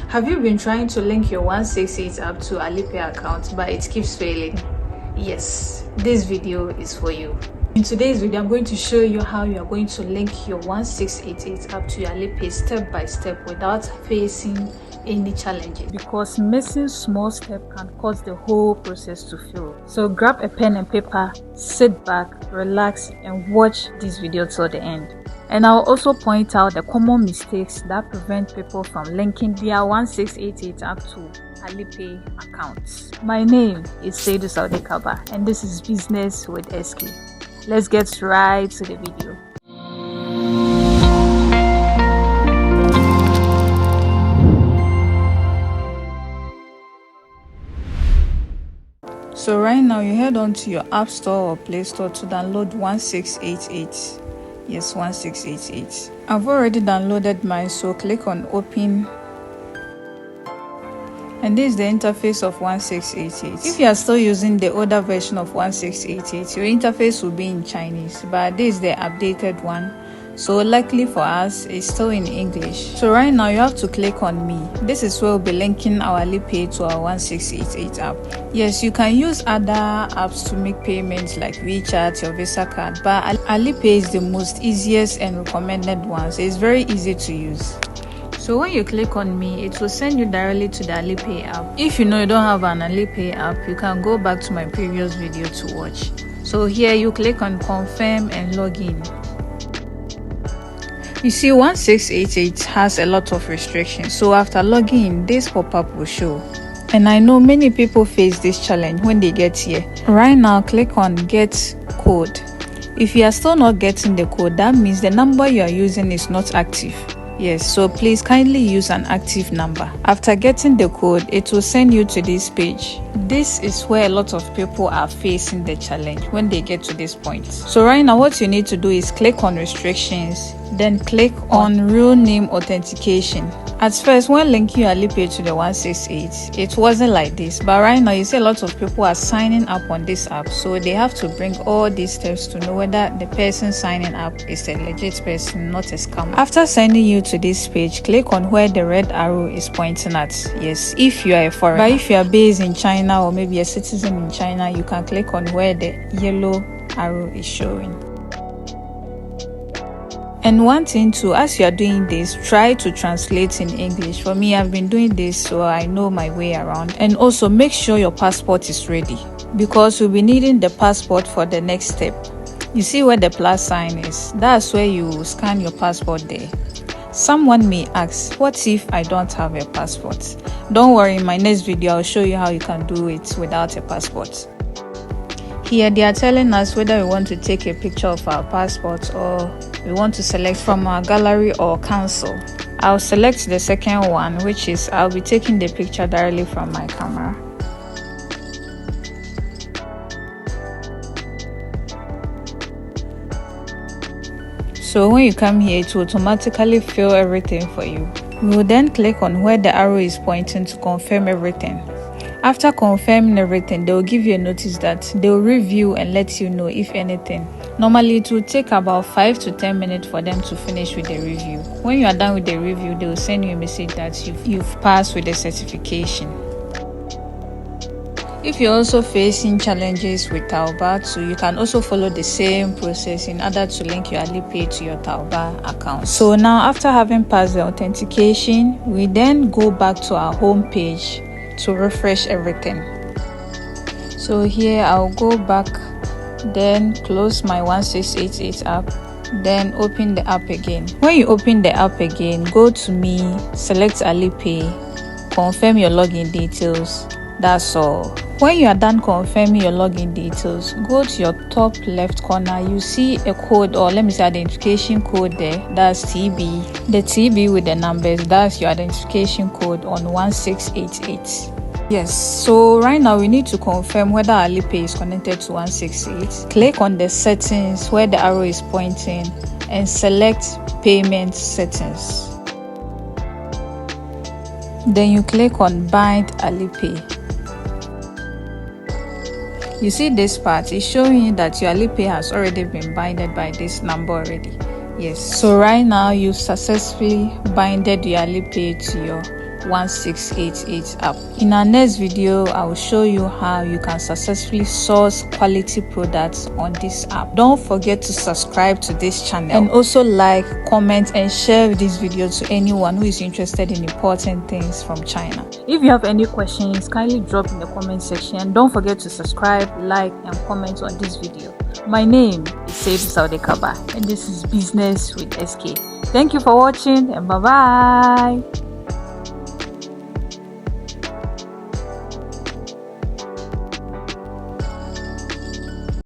Have you been trying to link your 168 app to Alipay account but it keeps failing? Yes, this video is for you. In today's video, I'm going to show you how you are going to link your 1688 app to your Alipay step by step without facing any challenges, because missing small step can cause the whole process to fail. So grab a pen and paper, sit back, relax, and watch this video till the end. And I'll also point out the common mistakes that prevent people from linking their 1688 app to Alipay accounts. My name is Saidu Saudi Kaba, and this is Business with SK. Let's get right to the video. So right now you head on to your App Store or Play Store to download 1688. Yes, 1688. I've already downloaded mine, so click on open. And this is the interface of 1688. If you are still using the older version of 1688, your interface will be in Chinese, but this is the updated one. So luckily for us, it's still in English. So right now you have to click on me. This is where we'll be linking our Alipay to our 1688 app. Yes, you can use other apps to make payments like WeChat, your Visa card, but Alipay is the most easiest and recommended one. So it's very easy to use. So when you click on me, it will send you directly to the Alipay app. If you know you don't have an Alipay app, you can go back to my previous video to watch. So here you click on confirm and log in. You see, 1688 has a lot of restrictions, so after logging in, this pop-up will show. And I know many people face this challenge when they get here. Right now, click on get code. If you are still not getting the code, that means the number you are using is not active. Yes, so please kindly use an active number. After getting the code, it will send you to this page. This is where a lot of people are facing the challenge when they get to this point. So right now what you need to do is click on restrictions, then click on real name authentication. At first, when linking your Alipay to the 168, it wasn't like this, but right now you see a lot of people are signing up on this app, so they have to bring all these steps to know whether the person signing up is a legit person, not a scammer. After sending you to this page, click on where the red arrow is pointing at. Yes, if you are a foreigner. But if you are based in China or maybe a citizen in China, you can click on where the yellow arrow is showing. And one thing too, as you are doing this, try to translate in English. For me, I've been doing this so I know my way around. And also make sure your passport is ready, because we'll be needing the passport for the next step. You see where the plus sign is? That's where you scan your passport there. Someone may ask, what if I don't have a passport? Don't worry, in my next video I'll show you how you can do it without a passport. Here they are telling us whether we want to take a picture of our passport or we want to select from our gallery or cancel. I'll select the second one, which is I'll be taking the picture directly from my camera. So when you come here, it will automatically fill everything for you. You will then click on where the arrow is pointing to confirm everything. After confirming everything, they will give you a notice that they will review and let you know if anything. Normally, it will take about 5 to 10 minutes for them to finish with the review. When you are done with the review, they will send you a message that you've passed with the certification. If you're also facing challenges with Taobao, so you can also follow the same process in order to link your Alipay to your Taobao account. So now, after having passed the authentication, we then go back to our home page to refresh everything. So here I'll go back, then close my 1688 app, then open the app again. When you open the app again, go to me, select Alipay, confirm your login details. That's all. When you are done confirming your login details, go to your top left corner. You see a code, or let me say identification code there. That's TB. The TB with the numbers, that's your identification code on 1688. Yes, so right now we need to confirm whether Alipay is connected to 168. Click on the settings where the arrow is pointing and select payment settings. Then you click on bind Alipay. You see this part is showing you that your Alipay has already been binded by this number already. Yes, so right now you've successfully binded your Alipay to your 1688 app. In our next video, I will show you how you can successfully source quality products on this app. Don't forget to subscribe to this channel and also like, comment and share this video to anyone who is interested in importing things from China. If you have any questions, kindly drop in the comment section. Don't forget to subscribe, like and comment on this video. My name is Said Saudekaba and this is Business with SK. Thank you for watching and bye bye.